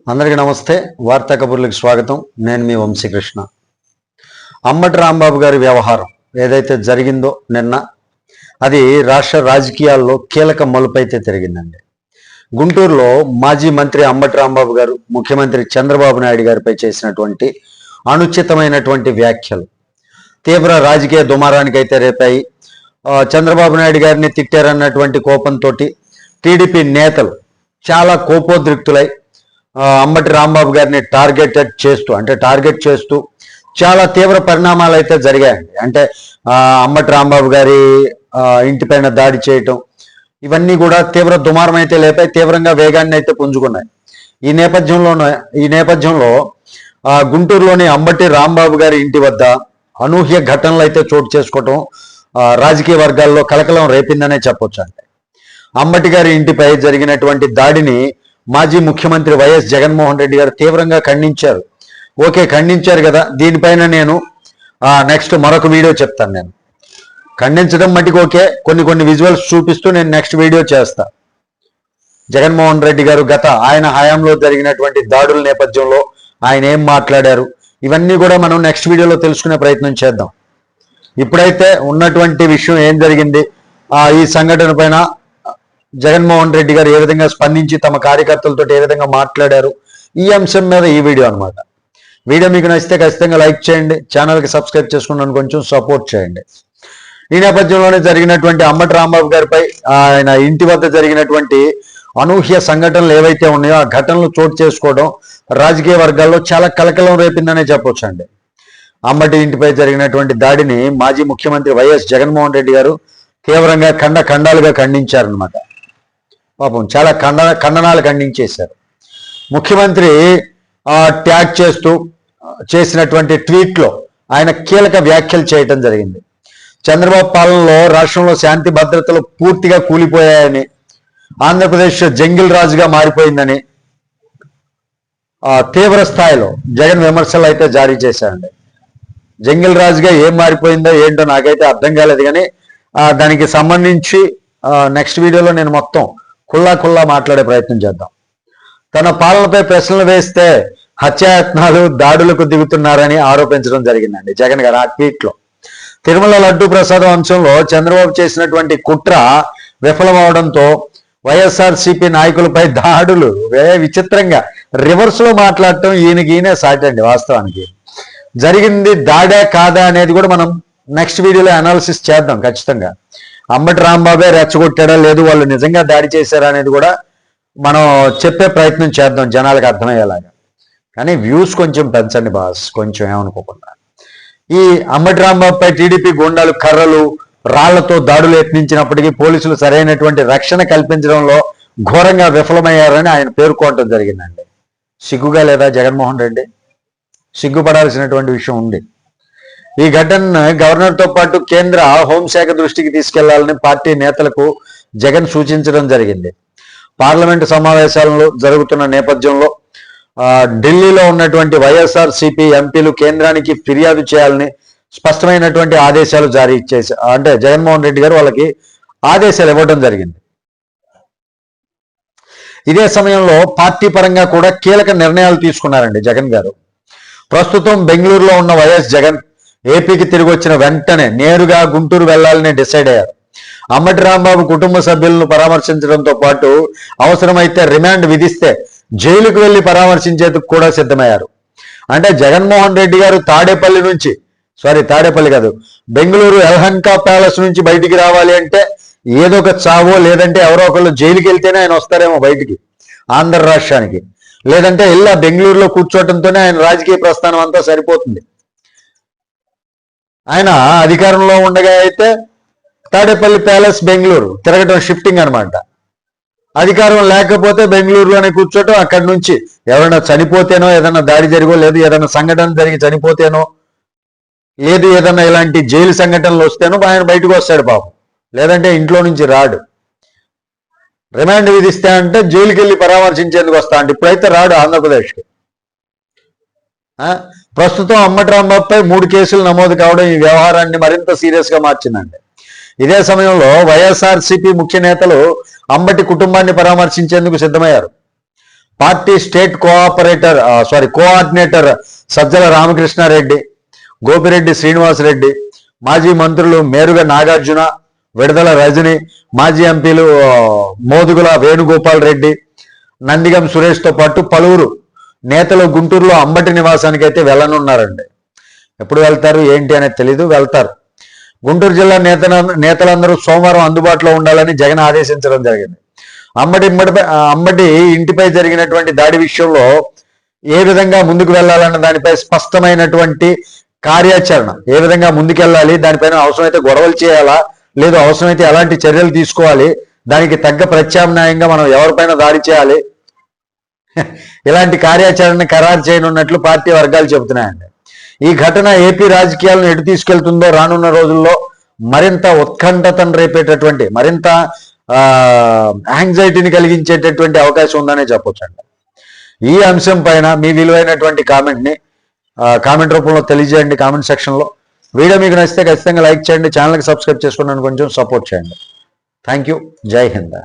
అందరికీ నమస్తే. వార్తా కబుర్లకు స్వాగతం. నేను మీ వంశీకృష్ణ. అంబటి రాంబాబు గారి వ్యవహారం ఏదైతే జరిగిందో నిన్న, అది రాష్ట్ర రాజకీయాల్లో కీలక మలుపైతే తిరిగిందండి. గుంటూరులో మాజీ మంత్రి అంబటి రాంబాబు గారు ముఖ్యమంత్రి చంద్రబాబు నాయుడు గారిపై చేసినటువంటి అనుచితమైనటువంటి వ్యాఖ్యలు తీవ్ర రాజకీయ దుమారానికైతే రేపాయి. చంద్రబాబు నాయుడు గారిని తిట్టారన్నటువంటి కోపంతో టీడీపీ నేతలు చాలా కోపోద్రిక్తులై అంబటి రాంబాబు గారిని టార్గెట్ చేస్తూ చాలా తీవ్ర పరిణామాలు అయితే జరిగాయండి. అంటే అంబటి రాంబాబు గారి ఇంటిపైన దాడి చేయటం, ఇవన్నీ కూడా తీవ్ర దుమారం అయితే లేపాయి, తీవ్రంగా వేగాన్ని అయితే పుంజుకున్నాయి. ఈ నేపథ్యంలో గుంటూరులోని అంబటి రాంబాబు గారి ఇంటి వద్ద అనూహ్య ఘటనలు అయితే చోటు చేసుకోవటం రాజకీయ వర్గాల్లో కలకలం రేపిందనే చెప్పొచ్చు. అంటే అంబటి గారి ఇంటిపై జరిగినటువంటి దాడిని మాజీ ముఖ్యమంత్రి వైఎస్ జగన్మోహన్ రెడ్డి గారు తీవ్రంగా ఖండించారు. ఓకే, ఖండించారు కదా, దీనిపైన నేను నెక్స్ట్ మరొక వీడియో చెప్తాను. నేను ఖండించడం మటుకు ఓకే, కొన్ని విజువల్స్ చూపిస్తూ నేను నెక్స్ట్ వీడియో చేస్తా. జగన్మోహన్ రెడ్డి గారు ఆయన హయాంలో జరిగినటువంటి దాడుల నేపథ్యంలో ఆయన ఏం మాట్లాడారు, ఇవన్నీ కూడా మనం నెక్స్ట్ వీడియోలో తెలుసుకునే ప్రయత్నం చేద్దాం. ఇప్పుడైతే ఉన్నటువంటి విషయం ఏం జరిగింది, ఈ సంఘటన పైన జగన్మోహన్ రెడ్డి గారు ఏ విధంగా స్పందించి తమ కార్యకర్తలతో ఏ విధంగా మాట్లాడారు, ఈ అంశం మీద ఈ వీడియో అనమాట. వీడియో మీకు నచ్చితే ఖచ్చితంగా లైక్ చేయండి, ఛానల్కి సబ్స్క్రైబ్ చేసుకున్నాను కొంచెం సపోర్ట్ చేయండి. ఈ నేపథ్యంలోనే జరిగినటువంటి అంబటి రాంబాబు గారిపై ఆయన ఇంటి వద్ద జరిగినటువంటి అనూహ్య సంఘటనలు ఏవైతే ఉన్నాయో ఆ ఘటనలు చోటు చేసుకోవడం రాజకీయ వర్గాల్లో చాలా కలకలం రేపిందనే చెప్పొచ్చు అండి. అంబటి ఇంటిపై జరిగినటువంటి దాడిని మాజీ ముఖ్యమంత్రి వైఎస్ జగన్మోహన్ రెడ్డి గారు తీవ్రంగా ఖండాలుగా ఖండించారనమాట. పాపం చాలా ఖండనాలు ఖండించేశారు. ముఖ్యమంత్రి ట్యాగ్ చేస్తూ చేసినటువంటి ట్వీట్లో ఆయన కీలక వ్యాఖ్యలు చేయటం జరిగింది. చంద్రబాబు పాలనలో రాష్ట్రంలో శాంతి భద్రతలు పూర్తిగా కూలిపోయాయని, ఆంధ్రప్రదేశ్ జంగిల్ రాజుగా మారిపోయిందని తీవ్ర స్థాయిలో జగన్ విమర్శలు అయితే జారీ చేశారండి. జంగిల్ రాజుగా ఏం మారిపోయిందో ఏంటో నాకైతే అర్థం కాలేదు, కానీ దానికి సంబంధించి నెక్స్ట్ వీడియోలో నేను మొత్తం ఖుల్లా మాట్లాడే ప్రయత్నం చేద్దాం. తన పాలనపై ప్రశ్నలు వేస్తే హత్యాయత్నాలు దాడులకు దిగుతున్నారని ఆరోపించడం జరిగిందండి జగన్ గారు ఆ ట్వీట్లో. తిరుమల లడ్డూ ప్రసాదం అంశంలో చంద్రబాబు చేసినటువంటి కుట్ర విఫలమవడంతో వైఎస్ఆర్సీపీ నాయకులపై దాడులు విచిత్రంగా రివర్స్ లో మాట్లాడటం ఈయనే సాటండి. వాస్తవానికి జరిగింది దాడే కాదా అనేది కూడా మనం నెక్స్ట్ వీడియోలో అనాలిసిస్ చేద్దాం ఖచ్చితంగా. అంబటి రాంబాబే రెచ్చగొట్టాడా, లేదు వాళ్ళు నిజంగా దాడి చేశారా అనేది కూడా మనం చెప్పే ప్రయత్నం చేద్దాం జనాలకు అర్థమయ్యేలాగా. కానీ వ్యూస్ కొంచెం పెంచండి బాస్, కొంచెం ఏమనుకోకుండా. ఈ అంబటి రాంబాబుపై టీడీపీ గూండాలు కర్రలు రాళ్లతో దాడులు యత్నించినప్పటికీ పోలీసులు సరైనటువంటి రక్షణ కల్పించడంలో ఘోరంగా విఫలమయ్యారని ఆయన పేర్కొనడం జరిగిందండి. సిగ్గుగా లేదా జగన్మోహన్ రెడ్డి? సిగ్గుపడాల్సినటువంటి విషయం ఉంది. ఈ ఘటనను గవర్నర్తో పాటు కేంద్ర హోంశాఖ దృష్టికి తీసుకెళ్లాలని పార్టీ నేతలకు జగన్ సూచించడం జరిగింది. పార్లమెంటు సమావేశాలు జరుగుతున్న నేపథ్యంలో ఢిల్లీలో ఉన్నటువంటి వైఎస్ఆర్సీపీ ఎంపీలు కేంద్రానికి ఫిర్యాదు చేయాలని స్పష్టమైనటువంటి ఆదేశాలు జారీ చేశారు. అంటే జగన్మోహన్ రెడ్డి గారు వాళ్ళకి ఆదేశాలు ఇవ్వడం జరిగింది. ఇదే సమయంలో పార్టీ పరంగా కూడా కీలక నిర్ణయాలు తీసుకున్నారండి జగన్ గారు. ప్రస్తుతం బెంగళూరులో ఉన్న వైఎస్ జగన్ ఏపీకి తిరిగి వచ్చిన వెంటనే నేరుగా గుంటూరు వెళ్లాలని డిసైడ్ అయ్యారు. అంబటి రాంబాబు కుటుంబ సభ్యులను పరామర్శించడంతో పాటు అవసరమైతే రిమాండ్ విధిస్తే జైలుకు వెళ్లి పరామర్శించేందుకు కూడా సిద్ధమయ్యారు. అంటే జగన్మోహన్ రెడ్డి గారు తాడేపల్లి కాదు, బెంగళూరు ఎల్హన్కా ప్యాలెస్ నుంచి బయటికి రావాలి అంటే ఏదో ఒక చావో లేదంటే ఎవరో ఒకళ్ళు జైలుకి వెళ్తేనే ఆయన వస్తారేమో బయటికి ఆంధ్ర రాష్ట్రానికి, లేదంటే ఇలా బెంగళూరులో కూర్చోవడంతోనే ఆయన రాజకీయ ప్రస్థానం అంతా సరిపోతుంది. ఆయన అధికారంలో ఉండగా అయితే తాడేపల్లి ప్యాలెస్ బెంగళూరు తిరగటం షిఫ్టింగ్ అనమాట. అధికారం లేకపోతే బెంగళూరులోనే కూర్చోటం, అక్కడి నుంచి ఎవరైనా చనిపోతేనో, ఏదైనా దాడి జరిగో, లేదు ఏదైనా సంఘటన జరిగి చనిపోతేనో, లేదు ఏదైనా ఇలాంటి జైలు సంఘటనలు వస్తేనో ఆయన బయటకు వస్తాడు పాపం, లేదంటే ఇంట్లో నుంచి రాడు. రిమాండ్ విధిస్తే అంటే జైలుకి వెళ్ళి పరామర్శించేందుకు వస్తా అంటే ఇప్పుడైతే రాడు ఆంధ్రప్రదేశ్కి. ప్రస్తుతం అంబటి రాంబాబుపై 3 కేసులు నమోదు కావడం ఈ వ్యవహారాన్ని మరింత సీరియస్ గా మార్చిందండి. ఇదే సమయంలో వైఎస్ఆర్సీపీ ముఖ్య నేతలు అంబటి కుటుంబాన్ని పరామర్శించేందుకు సిద్ధమయ్యారు. Party state coordinator Sajjala Ramakrishna Reddy, Gopireddy Srinivasa Reddy, మాజీ మంత్రులు మేరుగ నాగార్జున, విడదల రజని, మాజీ ఎంపీలు మోదుగుల వేణుగోపాల్ రెడ్డి, నందిగం సురేష్తో పాటు పలువురు నేతలు గుంటూరులో అంబటి నివాసానికి అయితే వెళ్ళనున్నారండి. ఎప్పుడు వెళ్తారు ఏంటి అనేది తెలీదు, వెళ్తారు. గుంటూరు జిల్లా నేతలందరూ సోమవారం అందుబాటులో ఉండాలని జగన్ ఆదేశించడం జరిగింది. అంబటి ఇంటిపై జరిగినటువంటి దాడి విషయంలో ఏ విధంగా ముందుకు వెళ్ళాలన్న దానిపై స్పష్టమైనటువంటి కార్యాచరణ, ఏ విధంగా ముందుకెళ్ళాలి, దానిపైన అవసరమైతే గొడవలు చేయాలా, లేదు అవసరమైతే ఎలాంటి చర్యలు తీసుకోవాలి, దానికి తగ్గ ప్రత్యామ్నాయంగా మనం ఎవరిపైన దాడి చేయాలి, ఇలాంటి కార్యాచరణని ఖరారు చేయనున్నట్లు పార్టీ వర్గాలు చెబుతున్నాయండి. ఈ ఘటన ఏపీ రాజకీయాలను ఎటు తీసుకెళ్తుందో రానున్న రోజుల్లో మరింత ఉత్కంఠతను రేపేటటువంటి, మరింత యాంగ్జైటీని కలిగించేటటువంటి అవకాశం ఉందనే చెప్పొచ్చండి. ఈ అంశం పైన మీ విలువైనటువంటి కామెంట్ రూపంలో తెలియజేయండి కామెంట్ సెక్షన్లో. వీడియో మీకు నచ్చితే ఖచ్చితంగా లైక్ చేయండి, ఛానల్కి సబ్స్క్రైబ్ చేసుకున్నాను కొంచెం సపోర్ట్ చేయండి. Thank you. జై హింద్.